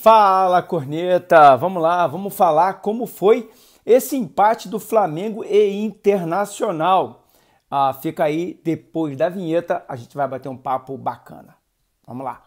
Fala, corneta! Vamos lá, vamos falar como foi esse empate do Flamengo e Internacional. Fica aí, depois da vinheta, a gente vai bater um papo bacana. Vamos lá.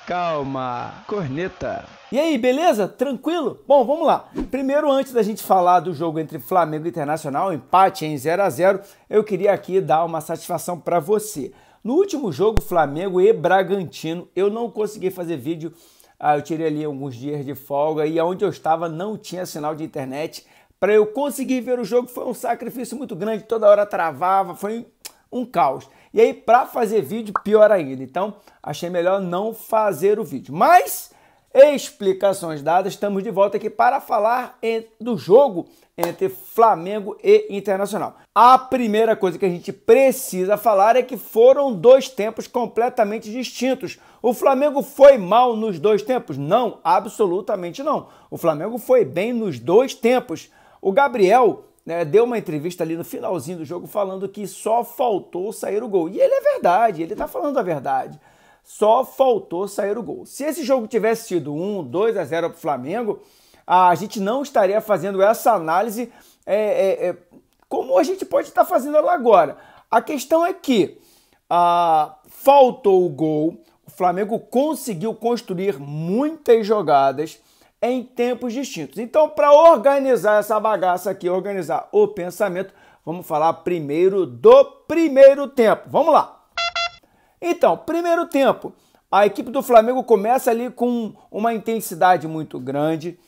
Calma, corneta! E aí, beleza? Tranquilo? Bom, vamos lá. Primeiro, antes da gente falar do jogo entre Flamengo e Internacional, empate em 0 a 0, eu queria aqui dar uma satisfação para você. No último jogo, Flamengo e Bragantino, eu não consegui fazer vídeo, eu tirei ali alguns dias de folga e onde eu estava não tinha sinal de internet. Para eu conseguir ver o jogo foi um sacrifício muito grande, toda hora travava, foi um caos. E aí, para fazer vídeo, pior ainda. Então, achei melhor não fazer o vídeo. Mas, explicações dadas, estamos de volta aqui para falar do jogo entre Flamengo e Internacional. A primeira coisa que a gente precisa falar é que foram dois tempos completamente distintos. O Flamengo foi mal nos dois tempos? Não, absolutamente não. O Flamengo foi bem nos dois tempos. O Gabriel deu uma entrevista ali no finalzinho do jogo falando que só faltou sair o gol. E ele é verdade, ele está falando a verdade. Só faltou sair o gol. Se esse jogo tivesse sido 2 a 0 para o Flamengo, a gente não estaria fazendo essa análise como a gente pode estar fazendo ela agora. A questão é que faltou o gol, o Flamengo conseguiu construir muitas jogadas em tempos distintos. Então, para organizar essa bagaça aqui, organizar o pensamento, vamos falar primeiro do primeiro tempo. Vamos lá! Então, primeiro tempo, a equipe do Flamengo começa ali com uma intensidade muito grande.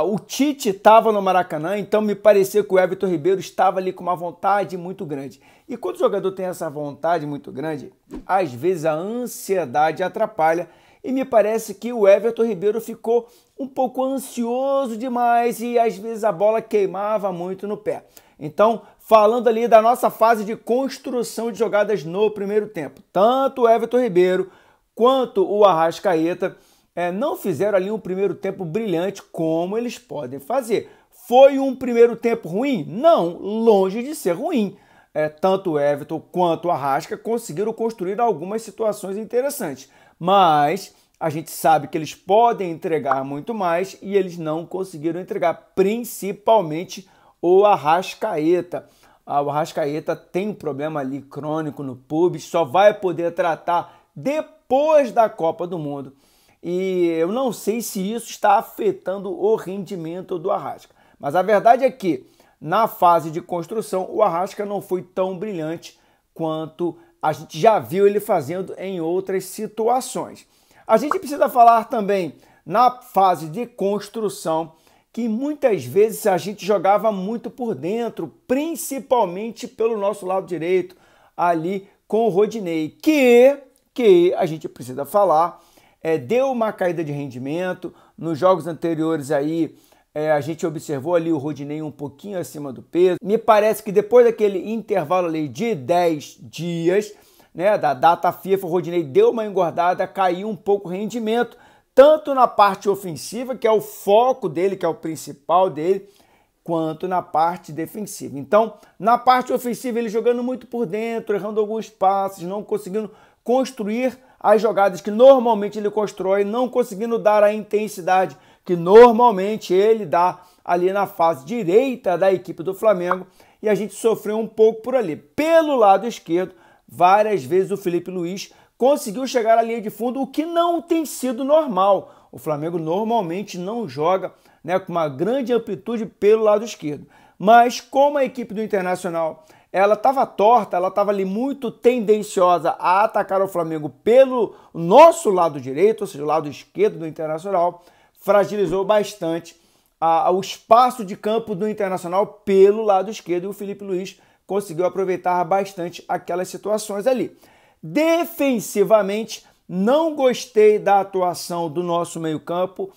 O Tite estava no Maracanã, então me parecia que o Everton Ribeiro estava ali com uma vontade muito grande. E quando o jogador tem essa vontade muito grande, às vezes a ansiedade atrapalha. E me parece que o Everton Ribeiro ficou um pouco ansioso demais e às vezes a bola queimava muito no pé. Então, falando ali da nossa fase de construção de jogadas no primeiro tempo, tanto o Everton Ribeiro quanto o Arrascaeta não fizeram ali um primeiro tempo brilhante como eles podem fazer. Foi um primeiro tempo ruim? Não, longe de ser ruim. Tanto o Everton quanto o Arrasca conseguiram construir algumas situações interessantes. Mas a gente sabe que eles podem entregar muito mais e eles não conseguiram entregar, principalmente o Arrascaeta. O Arrascaeta tem um problema ali crônico no pubis, só vai poder tratar depois da Copa do Mundo. E eu não sei se isso está afetando o rendimento do Arrasca. Mas a verdade é que, na fase de construção, o Arrasca não foi tão brilhante quanto a gente já viu ele fazendo em outras situações. A gente precisa falar também, na fase de construção, que muitas vezes a gente jogava muito por dentro, principalmente pelo nosso lado direito, ali com o Rodinei, que a gente precisa falar, deu uma caída de rendimento. Nos jogos anteriores aí, a gente observou ali o Rodinei um pouquinho acima do peso. Me parece que depois daquele intervalo ali de 10 dias, da data FIFA, o Rodinei deu uma engordada, caiu um pouco o rendimento, tanto na parte ofensiva, que é o foco dele, que é o principal dele, quanto na parte defensiva. Então, na parte ofensiva, ele jogando muito por dentro, errando alguns passes, não conseguindo construir as jogadas que normalmente ele constrói, não conseguindo dar a intensidade que normalmente ele dá ali na fase direita da equipe do Flamengo, e a gente sofreu um pouco por ali. Pelo lado esquerdo, várias vezes o Felipe Luiz conseguiu chegar à linha de fundo, o que não tem sido normal. O Flamengo normalmente não joga com uma grande amplitude pelo lado esquerdo. Mas como a equipe do Internacional ela estava torta, ela estava ali muito tendenciosa a atacar o Flamengo pelo nosso lado direito, ou seja, o lado esquerdo do Internacional, fragilizou bastante o espaço de campo do Internacional pelo lado esquerdo, e o Felipe Luiz conseguiu aproveitar bastante aquelas situações ali. Defensivamente, não gostei da atuação do nosso meio-campo,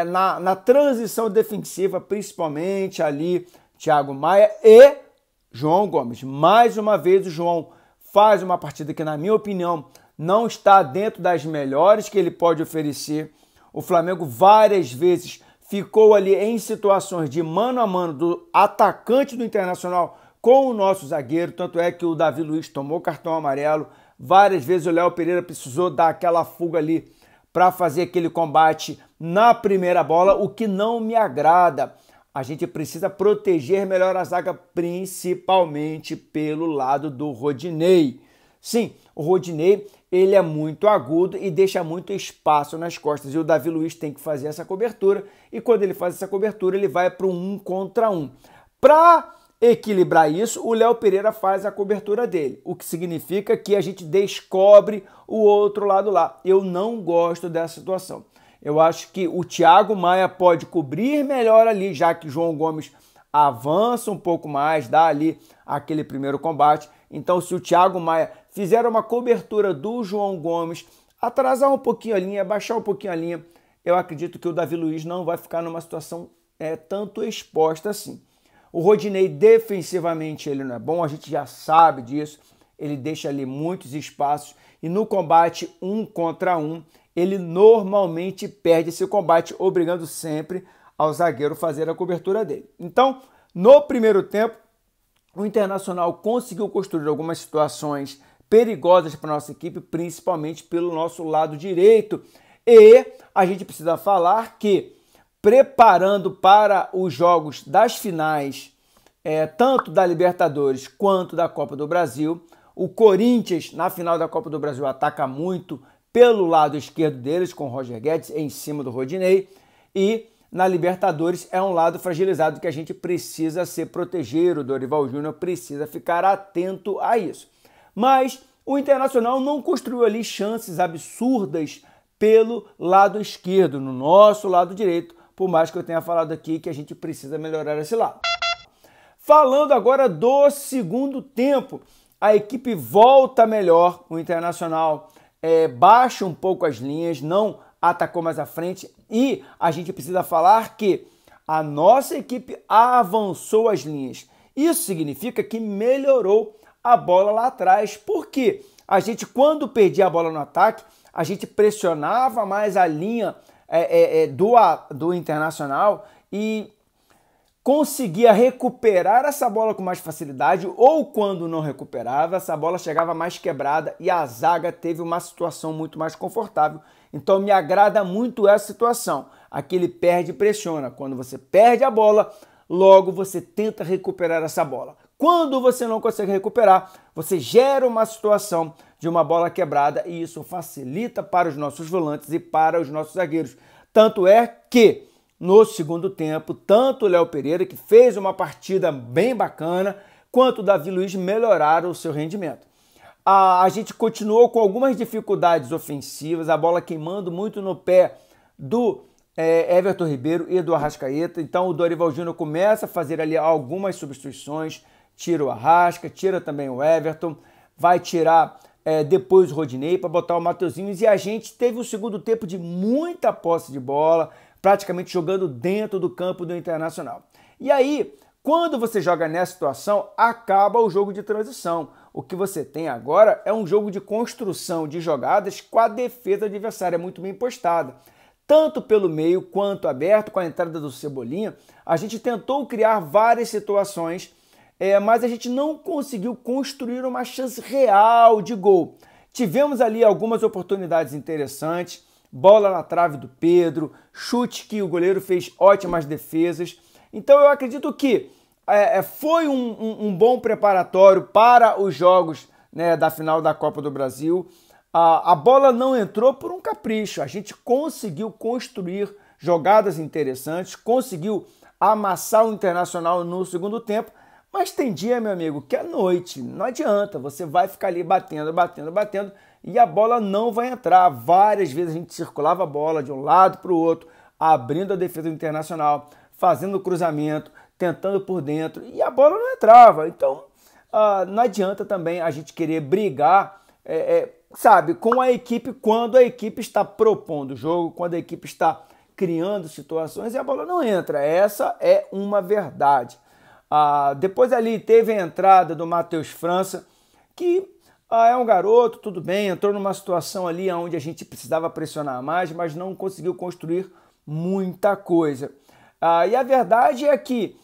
na transição defensiva, principalmente ali, Thiago Maia e João Gomes. Mais uma vez, o João faz uma partida que, na minha opinião, não está dentro das melhores que ele pode oferecer. O Flamengo várias vezes ficou ali em situações de mano a mano do atacante do Internacional com o nosso zagueiro, tanto é que o Davi Luiz tomou cartão amarelo, Várias vezes o Léo Pereira precisou dar aquela fuga ali para fazer aquele combate na primeira bola, o que não me agrada. A gente precisa proteger melhor a zaga, principalmente pelo lado do Rodinei. Sim, o Rodinei, ele é muito agudo e deixa muito espaço nas costas. E o Davi Luiz tem que fazer essa cobertura. E quando ele faz essa cobertura, ele vai para um 1 contra 1. Para equilibrar isso, o Léo Pereira faz a cobertura dele. O que significa que a gente descobre o outro lado lá. Eu não gosto dessa situação. Eu acho que o Thiago Maia pode cobrir melhor ali, já que o João Gomes avança um pouco mais, dá ali aquele primeiro combate. Então, se o Thiago Maia fizer uma cobertura do João Gomes, atrasar um pouquinho a linha, baixar um pouquinho a linha, eu acredito que o Davi Luiz não vai ficar numa situação tanto exposta assim. O Rodinei, defensivamente, ele não é bom, a gente já sabe disso. Ele deixa ali muitos espaços e no combate 1 contra 1, ele normalmente perde esse combate, obrigando sempre ao zagueiro fazer a cobertura dele. Então, no primeiro tempo, o Internacional conseguiu construir algumas situações perigosas para a nossa equipe, principalmente pelo nosso lado direito. E a gente precisa falar que, preparando para os jogos das finais, tanto da Libertadores quanto da Copa do Brasil, o Corinthians, na final da Copa do Brasil, ataca muito pelo lado esquerdo deles, com o Roger Guedes em cima do Rodinei, e na Libertadores é um lado fragilizado que a gente precisa se proteger, o Dorival Júnior precisa ficar atento a isso. Mas o Internacional não construiu ali chances absurdas pelo lado esquerdo, no nosso lado direito, por mais que eu tenha falado aqui que a gente precisa melhorar esse lado. Falando agora do segundo tempo, a equipe volta melhor, o Internacional baixa um pouco as linhas, não atacou mais à frente e a gente precisa falar que a nossa equipe avançou as linhas. Isso significa que melhorou a bola lá atrás, porque a gente, quando perdia a bola no ataque, a gente pressionava mais a linha do Internacional e conseguia recuperar essa bola com mais facilidade, ou quando não recuperava, essa bola chegava mais quebrada e a zaga teve uma situação muito mais confortável. Então me agrada muito essa situação. Aquele perde e pressiona. Quando você perde a bola, logo você tenta recuperar essa bola. Quando você não consegue recuperar, você gera uma situação de uma bola quebrada e isso facilita para os nossos volantes e para os nossos zagueiros. Tanto é que no segundo tempo, tanto o Léo Pereira, que fez uma partida bem bacana, quanto o Davi Luiz melhoraram o seu rendimento. A gente continuou com algumas dificuldades ofensivas, a bola queimando muito no pé do Everton Ribeiro e do Arrascaeta. Então o Dorival Júnior começa a fazer ali algumas substituições, tira o Arrasca, tira também o Everton, vai tirar depois o Rodinei para botar o Mateuzinho. E a gente teve um segundo tempo de muita posse de bola, praticamente jogando dentro do campo do Internacional. E aí, quando você joga nessa situação, acaba o jogo de transição. O que você tem agora é um jogo de construção de jogadas com a defesa adversária muito bem postada. Tanto pelo meio quanto aberto, com a entrada do Cebolinha, a gente tentou criar várias situações, mas a gente não conseguiu construir uma chance real de gol. Tivemos ali algumas oportunidades interessantes, bola na trave do Pedro, chute que o goleiro fez ótimas defesas. Então eu acredito que foi um bom preparatório para os jogos, né, da final da Copa do Brasil. A bola não entrou por um capricho, a gente conseguiu construir jogadas interessantes, conseguiu amassar o Internacional no segundo tempo, mas tem dia, meu amigo, que é noite, não adianta, você vai ficar ali batendo, e a bola não vai entrar. Várias vezes a gente circulava a bola de um lado para o outro, abrindo a defesa do Internacional, fazendo o cruzamento, tentando por dentro, e a bola não entrava. Então, não adianta também a gente querer brigar, sabe, com a equipe quando a equipe está propondo o jogo, quando a equipe está criando situações e a bola não entra. Essa é uma verdade. Depois ali teve a entrada do Matheus França, que é um garoto, tudo bem, entrou numa situação ali onde a gente precisava pressionar mais, mas não conseguiu construir muita coisa. E a verdade é que,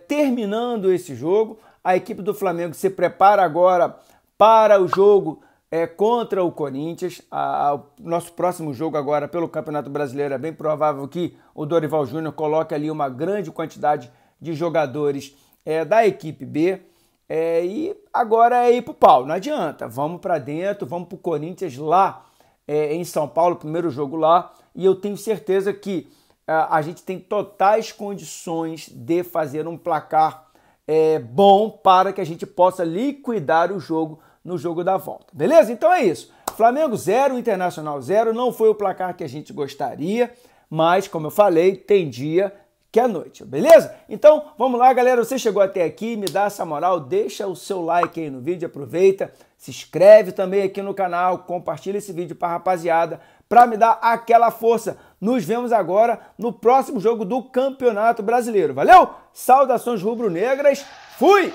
terminando esse jogo, a equipe do Flamengo se prepara agora para o jogo contra o Corinthians. O nosso próximo jogo agora pelo Campeonato Brasileiro é bem provável que o Dorival Júnior coloque ali uma grande quantidade de jogadores da equipe B. E agora é ir pro pau, não adianta. Vamos para dentro, vamos pro Corinthians lá em São Paulo, primeiro jogo lá. E eu tenho certeza que a gente tem totais condições de fazer um placar bom para que a gente possa liquidar o jogo no jogo da volta. Beleza? Então é isso. Flamengo 0, Internacional 0. Não foi o placar que a gente gostaria, mas, como eu falei, tem dia que é noite, beleza? Então, vamos lá, galera. Você chegou até aqui, me dá essa moral, deixa o seu like aí no vídeo, aproveita, se inscreve também aqui no canal, compartilha esse vídeo para a rapaziada, para me dar aquela força. Nos vemos agora no próximo jogo do Campeonato Brasileiro. Valeu? Saudações rubro-negras. Fui!